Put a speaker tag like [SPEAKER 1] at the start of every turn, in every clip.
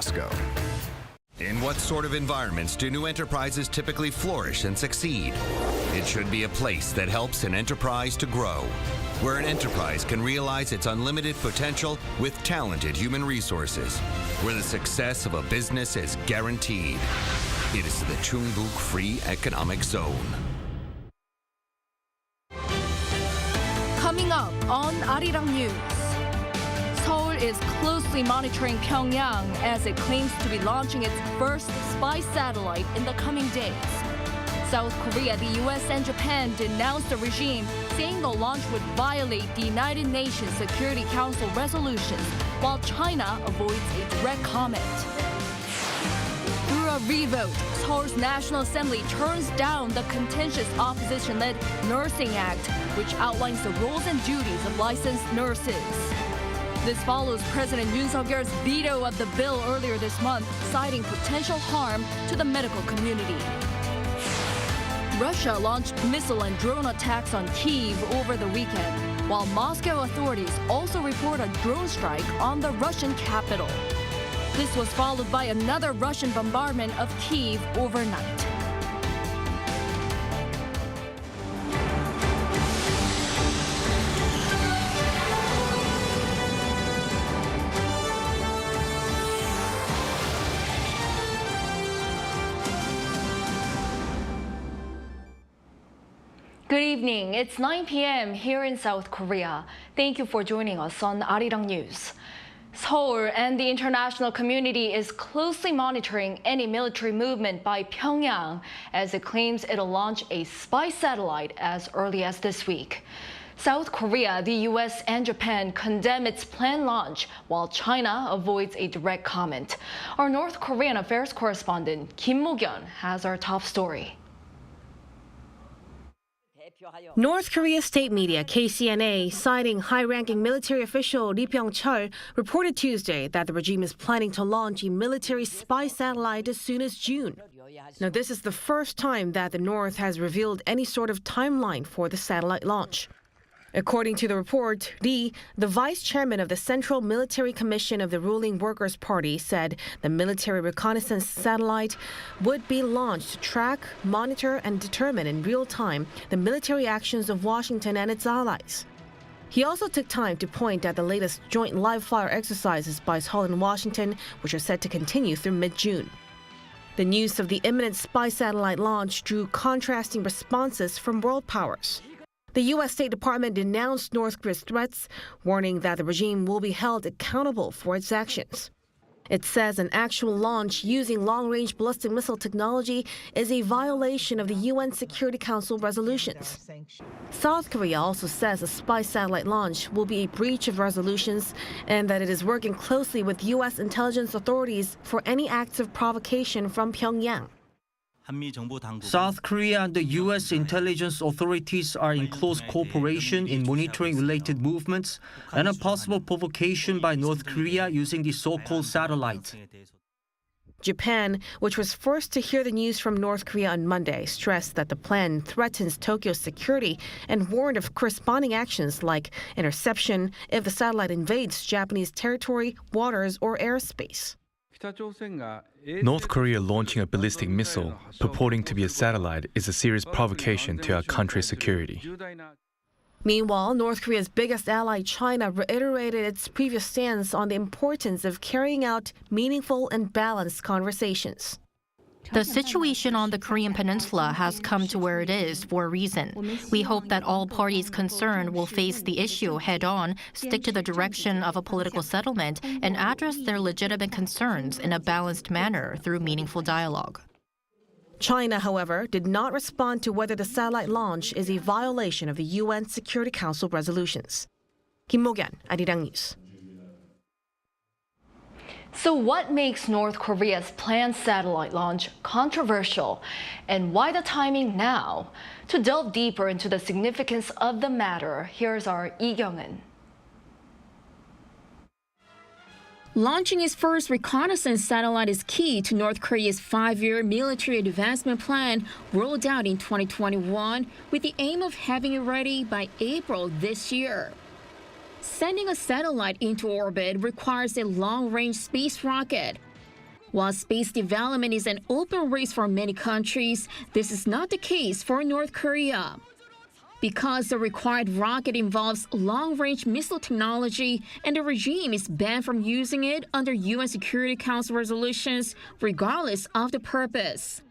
[SPEAKER 1] Moscow. In what sort of environments do new enterprises typically flourish and succeed? It should be a place that helps an enterprise to grow, where an enterprise can realize its unlimited potential with talented human resources, where the success of a business is guaranteed. It is the Chungbuk Free Economic Zone.
[SPEAKER 2] Coming up on Arirang News, Seoul is closely monitoring Pyongyang as it claims to be launching its first spy satellite in the coming days. South Korea, the U.S., and Japan denounced the regime, saying the launch would violate the United Nations Security Council resolutions, while China avoids a direct comment. Through a revote, Seoul's Nat'l Assembly turns down the contentious opposition-led Nursing Act, which outlines the roles and duties of licensed nurses. This follows President Yoon Suk-yeol's veto of the bill earlier this month, citing potential harm to the medical community. Russia launched missile and drone attacks on Kyiv over the weekend, while Moscow authorities also report a drone strike on the Russian capital. This was followed by another Russian bombardment of Kyiv overnight. Good evening. It's 9 p.m. here in South Korea. Thank you for joining us on Arirang News. Seoul and the international community is closely monitoring any military movement by Pyongyang as it claims it'll launch a spy satellite as early as this week. South Korea, the U.S., and Japan condemn its planned launch, while China avoids a direct comment. Our North Korean affairs correspondent Kim Mo-kyun has our top story.
[SPEAKER 3] North Korea state media KCNA, citing high-ranking military official Lee Byung-chul, reported Tuesday that the regime is planning to launch a military spy satellite as soon as June. Now, this is the first time that the North has revealed any sort of timeline for the satellite launch. According to the report, Lee, the vice chairman of the Central Military Commission of the ruling Workers' Party, said the military reconnaissance satellite would be launched to track, monitor, and determine in real time the military actions of Washington and its allies. He also took time to point at the latest joint live-fire exercises by Seoul and Washington, which are set to continue through mid-June. The news of the imminent spy satellite launch drew contrasting responses from world powers. The U.S. State Department denounced North Korea's threats, warning that the regime will be held accountable for its actions. It says an actual launch using long-range ballistic missile technology is a violation of the UN Security Council resolutions. South Korea also says a spy satellite launch will be a breach of resolutions and that it is working closely with U.S. intelligence authorities for any acts of provocation from Pyongyang.
[SPEAKER 4] South Korea and the U.S. intelligence authorities are in close cooperation in monitoring related movements and a possible provocation by North Korea using the so-called satellite.
[SPEAKER 3] Japan, which was first to hear the news from North Korea on Monday, stressed that the plan threatens Tokyo's security and warned of corresponding actions like interception if the satellite invades Japanese territory, waters, or airspace.
[SPEAKER 5] North Korea launching a ballistic missile purporting to be a satellite is a serious provocation to our country's security.
[SPEAKER 3] Meanwhile, North Korea's biggest ally, China, reiterated its previous stance on the importance of carrying out meaningful and balanced conversations.
[SPEAKER 6] The situation on the Korean peninsula has come to where it is for a reason. We hope that all parties concerned will face the issue head-on, stick to the direction of a political settlement, and address their legitimate concerns in a balanced manner through meaningful dialogue.
[SPEAKER 3] China, however, did not respond to whether the satellite launch is a violation of the UN Security Council resolutions. Kim Mo-kyun, Arirang News.
[SPEAKER 2] So what makes North Korea's planned satellite launch controversial, and why the timing now? To delve deeper into the significance of the matter, here's our Lee Kyung-in.
[SPEAKER 7] Launching its first reconnaissance satellite is key to North Korea's 5-year military advancement plan rolled out in 2021 with the aim of having it ready by April this year. Sending a satellite into orbit requires a long-range space rocket. While space development is an open race for many countries, this is not the case for North Korea. Because the required rocket involves long-range missile technology and the regime is banned from using it under UN Security Council resolutions, regardless of the purpose.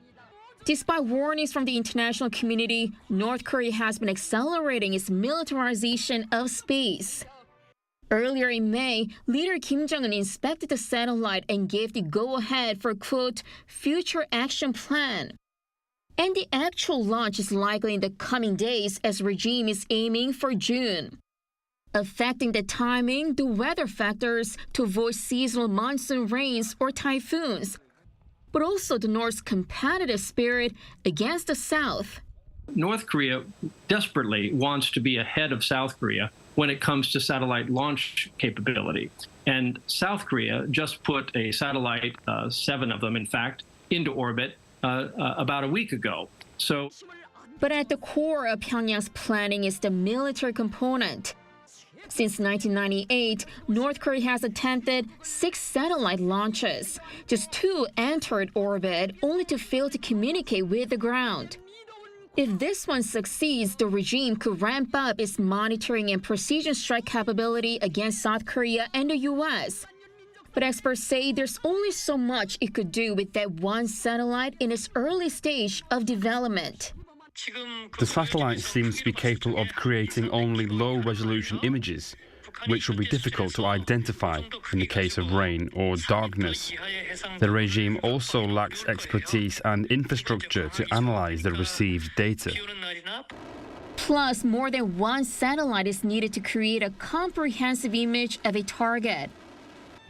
[SPEAKER 7] Despite warnings from the international community, North Korea has been accelerating its militarization of space. Earlier in May, leader Kim Jong-un inspected the satellite and gave the go-ahead for, quote, future action plan. And the actual launch is likely in the coming days as regime is aiming for June. Affecting the timing, the weather factors to avoid seasonal monsoon rains or typhoons, but also the North's competitive spirit against the South.
[SPEAKER 8] North Korea desperately wants to be ahead of South Korea when it comes to satellite launch capability. And South Korea just put a satellite, 7 of them in fact, into orbit about a week ago.
[SPEAKER 7] But at the core of Pyongyang's planning is the military component. Since 1998, North Korea has attempted 6 satellite launches. Just 2 entered orbit, only to fail to communicate with the ground. If this one succeeds, the regime could ramp up its monitoring and precision strike capability against South Korea and the U.S. But experts say there's only so much it could do with that one satellite in its early stage of development.
[SPEAKER 9] The satellite seems to be capable of creating only low-resolution images, which will be difficult to identify in the case of rain or darkness. The regime also lacks expertise and infrastructure to analyze the received data.
[SPEAKER 7] Plus, more than one satellite is needed to create a comprehensive image of a target.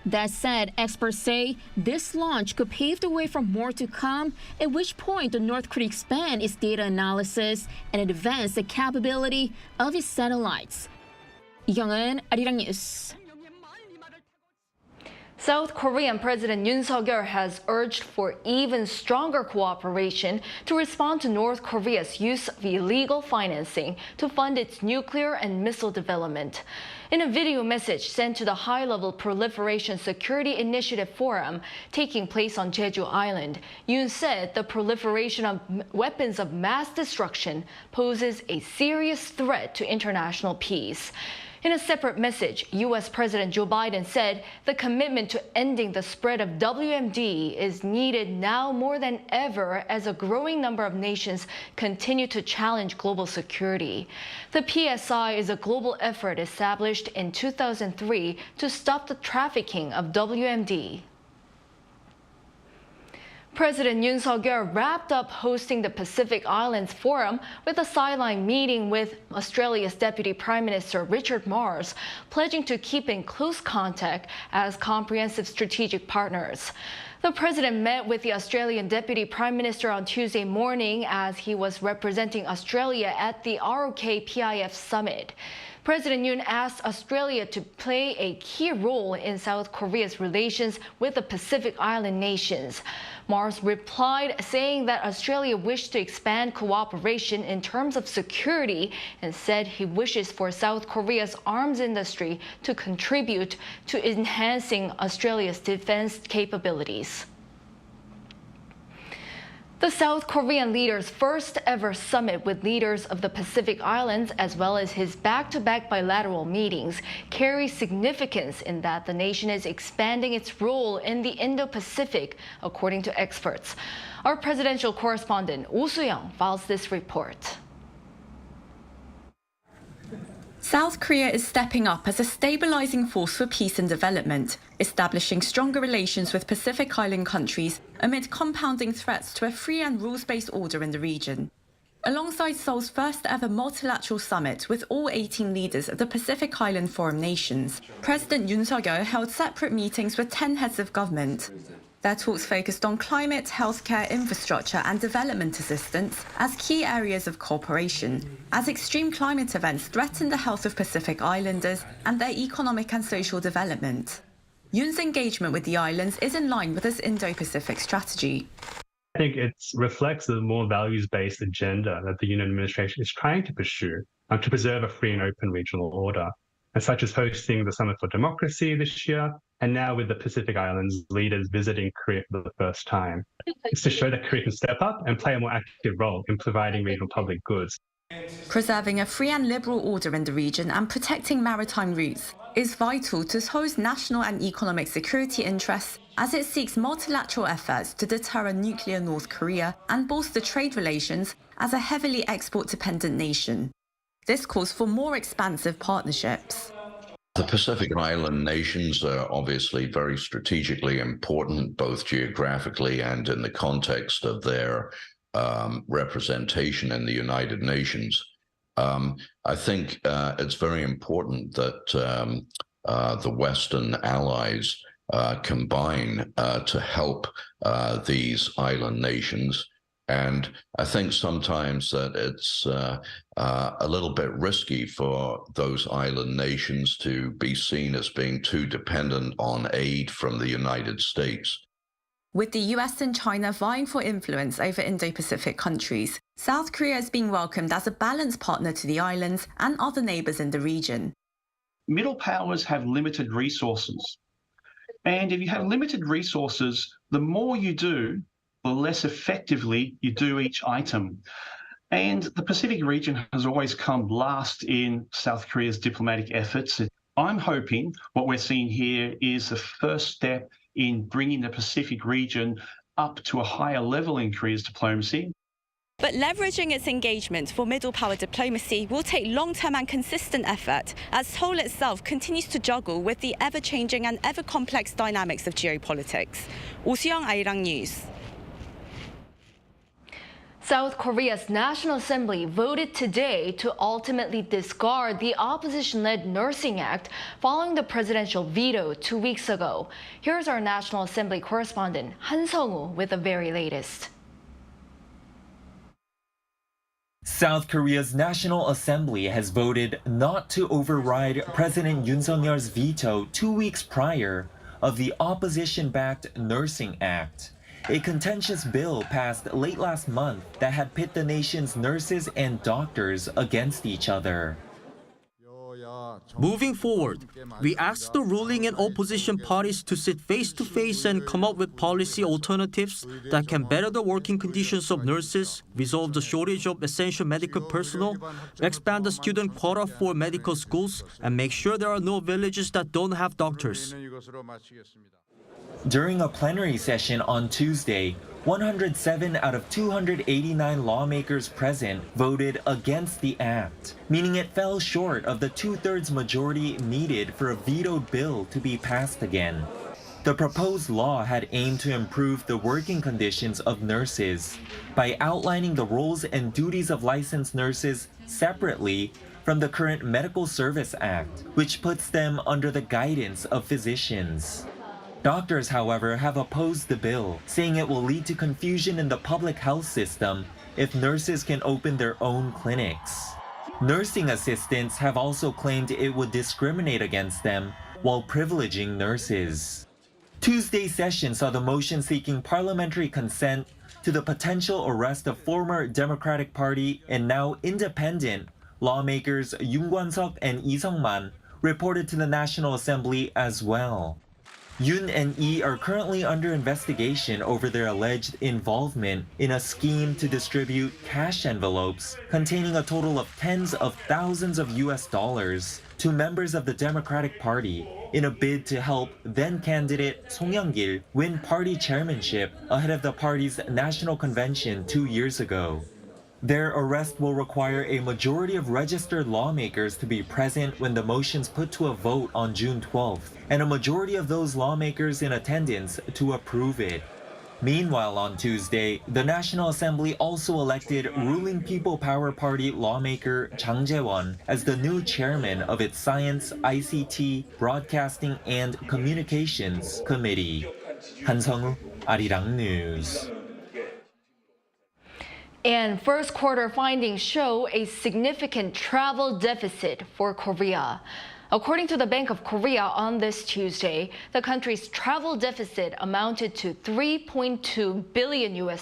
[SPEAKER 7] That said, experts say this launch could pave the way for more to come, at which point the North Korea expand its data analysis and advance the capability of its satellites. 이경은, Arirang News.
[SPEAKER 2] South Korean President Yoon Suk-yeol has urged for even stronger cooperation to respond to North Korea's use of illegal financing to fund its nuclear and missile development. In a video message sent to the High-Level Proliferation Security Initiative Forum taking place on Jeju Island, Yoon said the proliferation of weapons of mass destruction poses a serious threat to international peace. In a separate message, U.S. President Joe Biden said the commitment to ending the spread of WMD is needed now more than ever as a growing number of nations continue to challenge global security. The PSI is a global effort established in 2003 to stop the trafficking of WMD. President Yoon Suk-yeol wrapped up hosting the Pacific Islands Forum with a sideline meeting with Australia's Deputy Prime Minister Richard Marles, pledging to keep in close contact as comprehensive strategic partners. The president met with the Australian Deputy Prime Minister on Tuesday morning as he was representing Australia at the ROK-PIF summit. President Yoon asked Australia to play a key role in South Korea's relations with the Pacific Island nations. Marles replied, saying that Australia wished to expand cooperation in terms of security and said he wishes for South Korea's arms industry to contribute to enhancing Australia's defense capabilities. The South Korean leader's first ever summit with leaders of the Pacific Islands, as well as his back-to-back bilateral meetings, carry significance in that the nation is expanding its role in the Indo-Pacific, according to experts. Our presidential correspondent Oh Soo-young files this report.
[SPEAKER 10] South Korea is stepping up as a stabilizing force for peace and development, establishing stronger relations with Pacific Island countries amid compounding threats to a free and rules-based order in the region. Alongside Seoul's first ever multilateral summit with all 18 leaders of the Pacific Island Forum nations, President Yoon Suk-yeol held separate meetings with 10 heads of government. Their talks focused on climate, healthcare, infrastructure and development assistance as key areas of cooperation, as extreme climate events threaten the health of Pacific Islanders and their economic and social development. Yoon's engagement with the islands is in line with this Indo-Pacific strategy.
[SPEAKER 11] I think it reflects the more values-based agenda that the Yoon administration is trying to pursue to preserve a free and open regional order, and such as hosting the Summit for Democracy this year And now with the Pacific Islands leaders visiting Korea for the first time, it's to show that Korea can step up and play a more active role in providing regional public goods.
[SPEAKER 10] Preserving a free and liberal order in the region and protecting maritime routes is vital to Seoul's national and economic security interests as it seeks multilateral efforts to deter a nuclear North Korea and bolster trade relations as a heavily export-dependent nation. This calls for more expansive partnerships.
[SPEAKER 12] The Pacific Island nations are obviously very strategically important, both geographically and in the context of their representation in the United Nations. I think it's very important that the Western allies combine to help these island nations. And I think sometimes that it's a little bit risky for those island nations to be seen as being too dependent on aid from the United States.
[SPEAKER 10] With the US and China vying for influence over Indo-Pacific countries, South Korea is being welcomed as a balanced partner to the islands and other neighbors in the region.
[SPEAKER 13] Middle powers have limited resources. And if you have limited resources, the more you do, the less effectively you do each item. And the Pacific region has always come last in South Korea's diplomatic efforts. I'm hoping what we're seeing here is the first step in bringing the Pacific region up to a higher level in Korea's diplomacy.
[SPEAKER 10] But leveraging its engagement for middle power diplomacy will take long-term and consistent effort as Seoul itself continues to juggle with the ever-changing and ever-complex dynamics of geopolitics. Oh Soo-young, Arirang News.
[SPEAKER 2] South Korea's National Assembly voted today to ultimately discard the opposition-led Nursing Act following the presidential veto 2 weeks ago. Here's our National Assembly correspondent Han Sung-woo with the very latest.
[SPEAKER 14] South Korea's National Assembly has voted not to override President Yoon Suk-yeol's veto 2 weeks prior of the opposition-backed Nursing Act, a contentious bill passed late last month that had pit the nation's nurses and doctors against each other.
[SPEAKER 4] Moving forward, we ask the ruling and opposition parties to sit face-to-face and come up with policy alternatives that can better the working conditions of nurses, resolve the shortage of essential medical personnel, expand the student quota for medical schools, and make sure there are no villages that don't have doctors.
[SPEAKER 14] During a plenary session on Tuesday, 107 out of 289 lawmakers present voted against the act, meaning it fell short of the two-thirds majority needed for a vetoed bill to be passed again. The proposed law had aimed to improve the working conditions of nurses by outlining the roles and duties of licensed nurses separately from the current Medical Service Act, which puts them under the guidance of physicians. Doctors, however, have opposed the bill, saying it will lead to confusion in the public health system if nurses can open their own clinics. Nursing assistants have also claimed it would discriminate against them while privileging nurses. Tuesday's session saw the motion seeking parliamentary consent to the potential arrest of former Democratic Party and now independent lawmakers Yoon Kwon-seok and Lee Sung-man reported to the National Assembly as well. Yoon and Lee are currently under investigation over their alleged involvement in a scheme to distribute cash envelopes containing a total of tens of thousands of US dollars to members of the Democratic Party in a bid to help then-candidate Song Young-gil win party chairmanship ahead of the party's national convention 2 years ago. Their arrest will require a majority of registered lawmakers to be present when the motion's put to a vote on June 12th, and a majority of those lawmakers in attendance to approve it. Meanwhile, on Tuesday, the National Assembly also elected ruling People Power Party lawmaker Jang Jae-won as the new chairman of its Science, ICT, Broadcasting, and Communications Committee. Han Sung-woo, Arirang News.
[SPEAKER 2] And first quarter findings show a significant travel deficit for Korea. According to the Bank of Korea on this Tuesday, the country's travel deficit amounted to $3.2 billion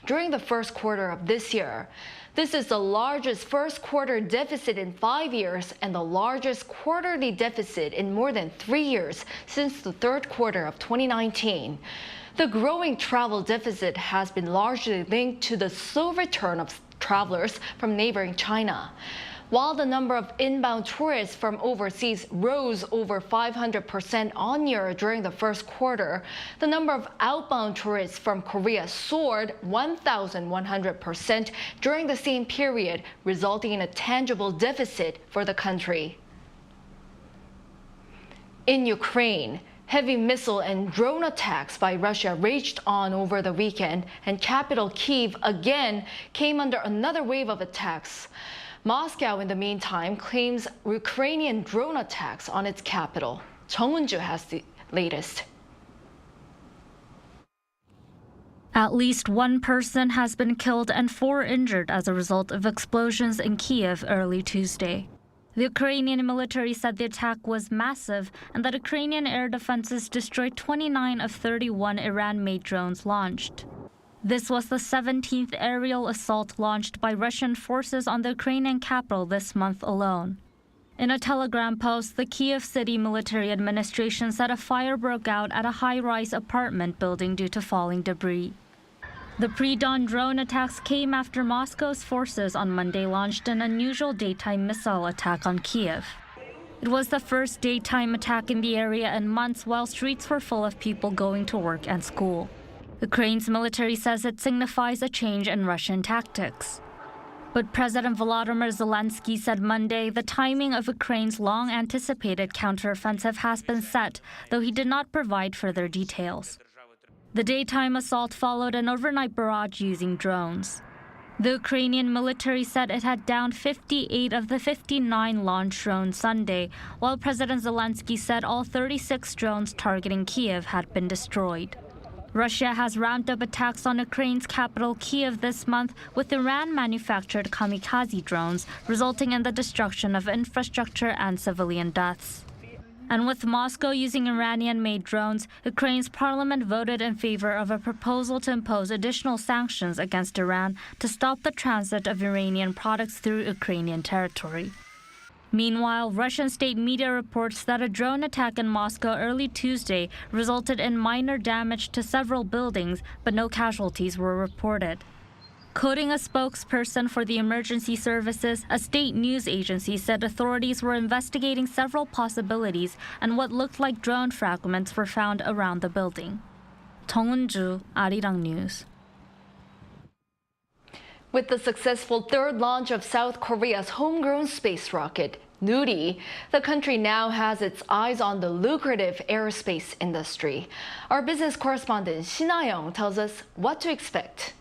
[SPEAKER 2] during the first quarter of this year. This is the largest first quarter deficit in 5 years and the largest quarterly deficit in more than 3 years since the third quarter of 2019. The growing travel deficit has been largely linked to the slow return of travelers from neighboring China. While the number of inbound tourists from overseas rose over 500% on-year during the first quarter, the number of outbound tourists from Korea soared 1,100% during the same period, resulting in a tangible deficit for the country. In Ukraine, heavy missile and drone attacks by Russia raged on over the weekend, and capital Kyiv again came under another wave of attacks. Moscow, in the meantime, claims Ukrainian drone attacks on its capital. Jung Eun-ju has the latest.
[SPEAKER 15] At least one person has been killed and 4 injured as a result of explosions in Kyiv early Tuesday. The Ukrainian military said the attack was massive and that Ukrainian air defenses destroyed 29 of 31 Iran-made drones launched. This was the 17th aerial assault launched by Russian forces on the Ukrainian capital this month alone. In a telegram post, the Kyiv City Military Administration said a fire broke out at a high-rise apartment building due to falling debris. The pre-dawn drone attacks came after Moscow's forces on Monday launched an unusual daytime missile attack on Kyiv. It was the first daytime attack in the area in months while streets were full of people going to work and school. Ukraine's military says it signifies a change in Russian tactics. But President Volodymyr Zelensky said Monday the timing of Ukraine's long-anticipated counteroffensive has been set, though he did not provide further details. The daytime assault followed an overnight barrage using drones. The Ukrainian military said it had downed 58 of the 59 launched drones Sunday, while President Zelensky said all 36 drones targeting Kyiv had been destroyed. Russia has ramped up attacks on Ukraine's capital, Kyiv, this month with Iran-manufactured kamikaze drones, resulting in the destruction of infrastructure and civilian deaths. And with Moscow using Iranian-made drones, Ukraine's parliament voted in favor of a proposal to impose additional sanctions against Iran to stop the transit of Iranian products through Ukrainian territory. Meanwhile, Russian state media reports that a drone attack in Moscow early Tuesday resulted in minor damage to several buildings, but no casualties were reported. Quoting a spokesperson for the emergency services, a state news agency said authorities were investigating several possibilities and what looked like drone fragments were found around the building. Jung Eun-ju, Arirang News.
[SPEAKER 2] With the successful third launch of South Korea's homegrown space rocket, Nuri, the country now has its eyes on the lucrative aerospace industry. Our business correspondent Shin Ah-young tells us what to expect.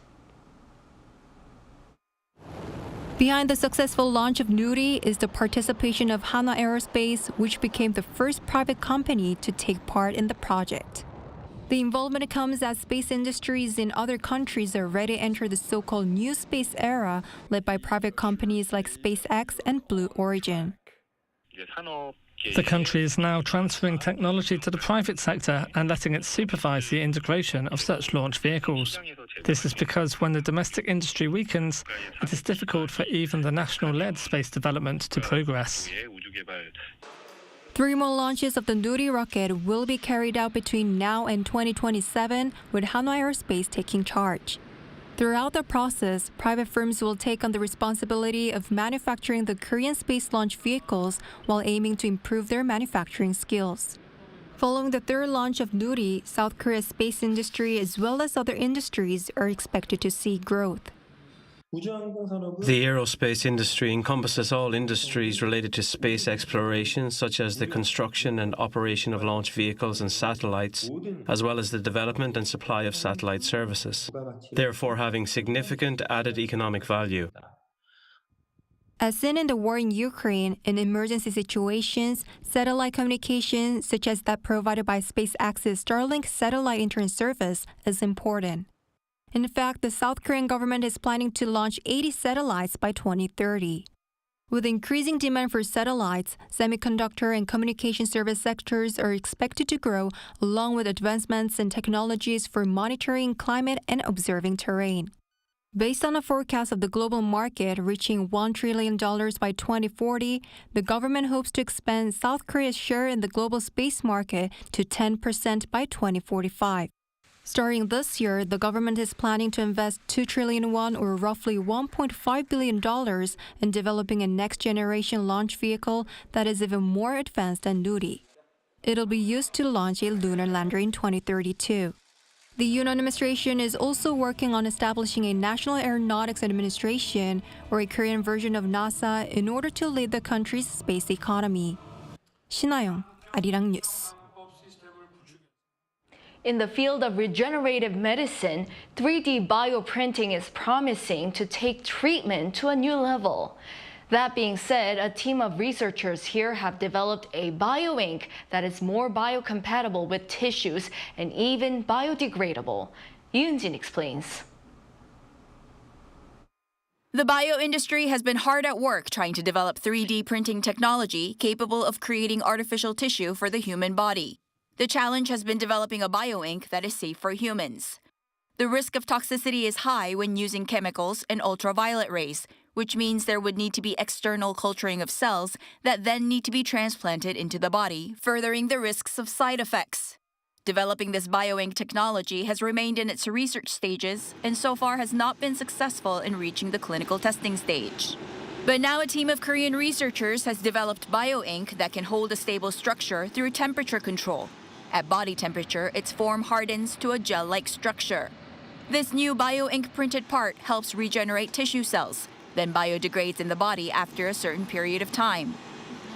[SPEAKER 16] Behind the successful launch of Nuri is the participation of Hanwha Aerospace, which became the first private company to take part in the project. The involvement comes as space industries in other countries are ready to enter the so-called new space era, led by private companies like SpaceX and Blue Origin.
[SPEAKER 17] The country is now transferring technology to the private sector and letting it supervise the integration of such launch vehicles. This is because when the domestic industry weakens, it is difficult for even the national-led space development to progress.
[SPEAKER 16] 3 more launches of the Nuri rocket will be carried out between now and 2027, with Hanwha Aerospace taking charge. Throughout the process, private firms will take on the responsibility of manufacturing the Korean space launch vehicles while aiming to improve their manufacturing skills. Following the third launch of Nuri, South Korea's space industry as well as other industries are expected to see growth.
[SPEAKER 18] The aerospace industry encompasses all industries related to space exploration, such as the construction and operation of launch vehicles and satellites, as well as the development and supply of satellite services, therefore having significant added economic value.
[SPEAKER 16] As seen in the war in Ukraine, in emergency situations, satellite communication, such as that provided by SpaceX's Starlink satellite internet service, is important. In fact, the South Korean government is planning to launch 80 satellites by 2030. With increasing demand for satellites, semiconductor and communication service sectors are expected to grow, along with advancements in technologies for monitoring climate and observing terrain. Based on a forecast of the global market reaching $1 trillion by 2040, the government hopes to expand South Korea's share in the global space market to 10% by 2045. Starting this year, the government is planning to invest 2 trillion won, or roughly $1.5 billion, in developing a next-generation launch vehicle that is even more advanced than Nuri. It'll be used to launch a lunar lander in 2032. The Yoon administration is also working on establishing a National Aeronautics Administration, or a Korean version of NASA, in order to lead the country's space economy. 신하영, Arirang News.
[SPEAKER 2] In the field of regenerative medicine, 3D bioprinting is promising to take treatment to a new level. That being said, a team of researchers here have developed a bioink that is more biocompatible with tissues and even biodegradable. Yoon explains.
[SPEAKER 19] The bio industry has been hard at work trying to develop 3D printing technology capable of creating artificial tissue for the human body. The challenge has been developing a bioink that is safe for humans. The risk of toxicity is high when using chemicals and ultraviolet rays, which means there would need to be external culturing of cells that then need to be transplanted into the body, furthering the risks of side effects. Developing this bioink technology has remained in its research stages and so far has not been successful in reaching the clinical testing stage. But now a team of Korean researchers has developed bioink that can hold a stable structure through temperature control. At body temperature, its form hardens to a gel-like structure. This new bioink printed part helps regenerate tissue cells, then biodegrades in the body after a certain period of time.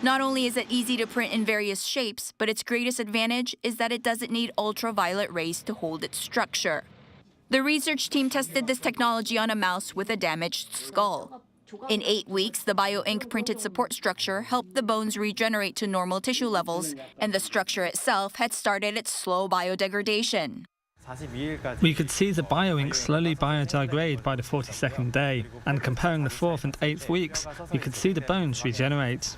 [SPEAKER 19] Not only is it easy to print in various shapes, but its greatest advantage is that it doesn't need ultraviolet rays to hold its structure. The research team tested this technology on a mouse with a damaged skull. In 8 weeks, the bioink printed support structure helped the bones regenerate to normal tissue levels, and the structure itself had started its slow biodegradation.
[SPEAKER 17] We could see the bioink slowly biodegrade by the 42nd day, and comparing the 4th and 8th weeks, we could see the bones regenerate.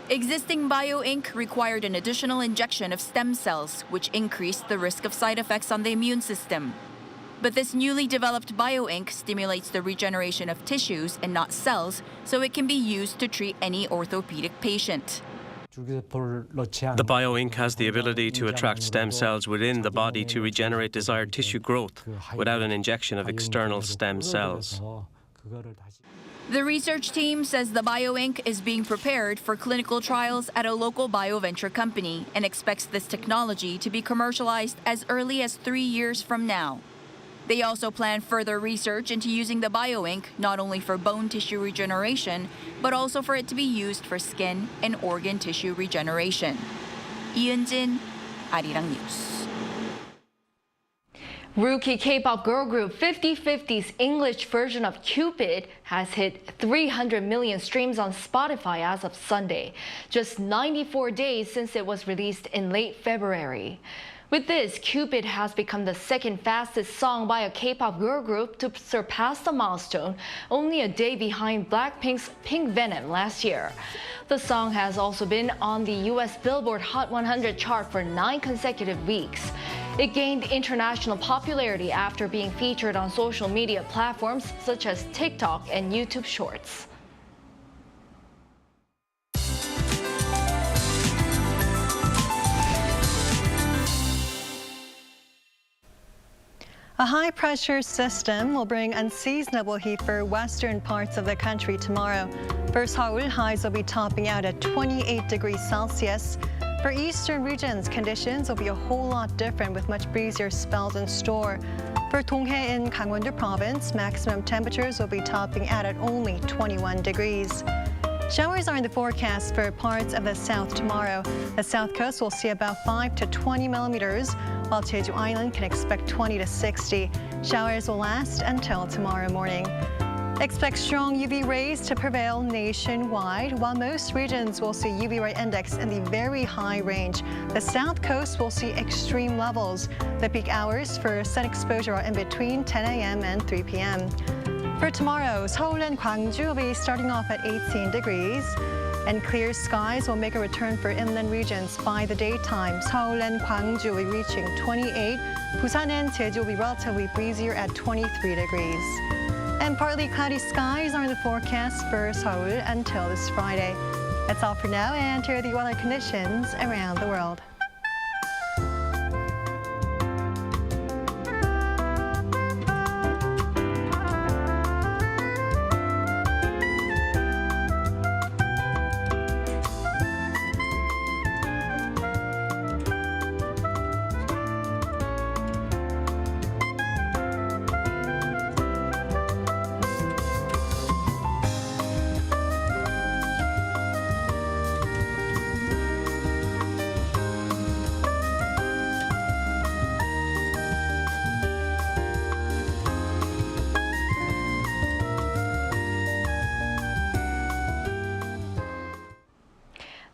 [SPEAKER 19] Existing bioink required an additional injection of stem cells, which increased the risk of side effects on the immune system. But this newly developed bioink stimulates the regeneration of tissues and not cells, so it can be used to treat any orthopedic patient.
[SPEAKER 18] The bioink has the ability to attract stem cells within the body to regenerate desired tissue growth without an injection of external stem cells.
[SPEAKER 19] The research team says the bioink is being prepared for clinical trials at a local bioventure company and expects this technology to be commercialized as early as 3 years from now. They also plan further research into using the bioink not only for bone tissue regeneration, but also for it to be used for skin and organ tissue regeneration. 이은진, Arirang News.
[SPEAKER 2] Rookie K-pop girl group 50/50's English version of Cupid has hit 300 million streams on Spotify as of Sunday, just 94 days since it was released in late February. With this, Cupid has become the second fastest song by a K-pop girl group to surpass the milestone, only a day behind Blackpink's Pink Venom last year. The song has also been on the US Billboard Hot 100 chart for 9 consecutive weeks. It gained international popularity after being featured on social media platforms such as TikTok and YouTube Shorts.
[SPEAKER 20] A high-pressure system will bring unseasonable heat for western parts of the country tomorrow. For Seoul, highs will be topping out at 28 degrees Celsius. For eastern regions, conditions will be a whole lot different with much breezier spells in store. For Donghae in Gangwon-do province, maximum temperatures will be topping out at only 21 degrees. Showers are in the forecast for parts of the south tomorrow. The south coast will see about 5 to 20 millimeters, while Jeju Island can expect 20 to 60. Showers will last until tomorrow morning. Expect strong UV rays to prevail nationwide, while most regions will see UV ray index in the very high range. The south coast will see extreme levels. The peak hours for sun exposure are in between 10 a.m. and 3 p.m. For tomorrow, Seoul and Gwangju will be starting off at 18 degrees. And clear skies will make a return for inland regions by the daytime. Seoul and Gwangju will be reaching 28. Busan and Jeju will be relatively breezier at 23 degrees. And partly cloudy skies are in the forecast for Seoul until this Friday. That's all for now, and here are the weather conditions around the world.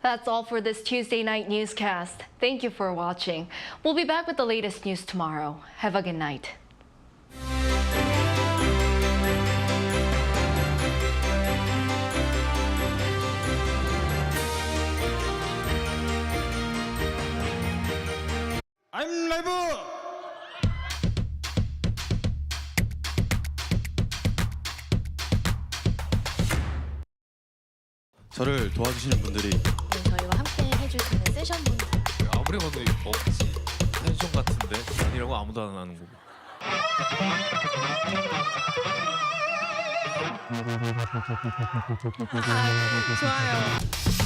[SPEAKER 2] That's all for this Tuesday night newscast. Thank you for watching. We'll be back with the latest news tomorrow. Have a good night.
[SPEAKER 21] I'm live!
[SPEAKER 22] 저를 도와주시는 분들이
[SPEAKER 23] 저희와 함께 해주시는 세션분들
[SPEAKER 24] 아무리 봐도 없지. 텐션 같은데 아니라고 아무도 안 하는 거고.
[SPEAKER 23] 좋아요.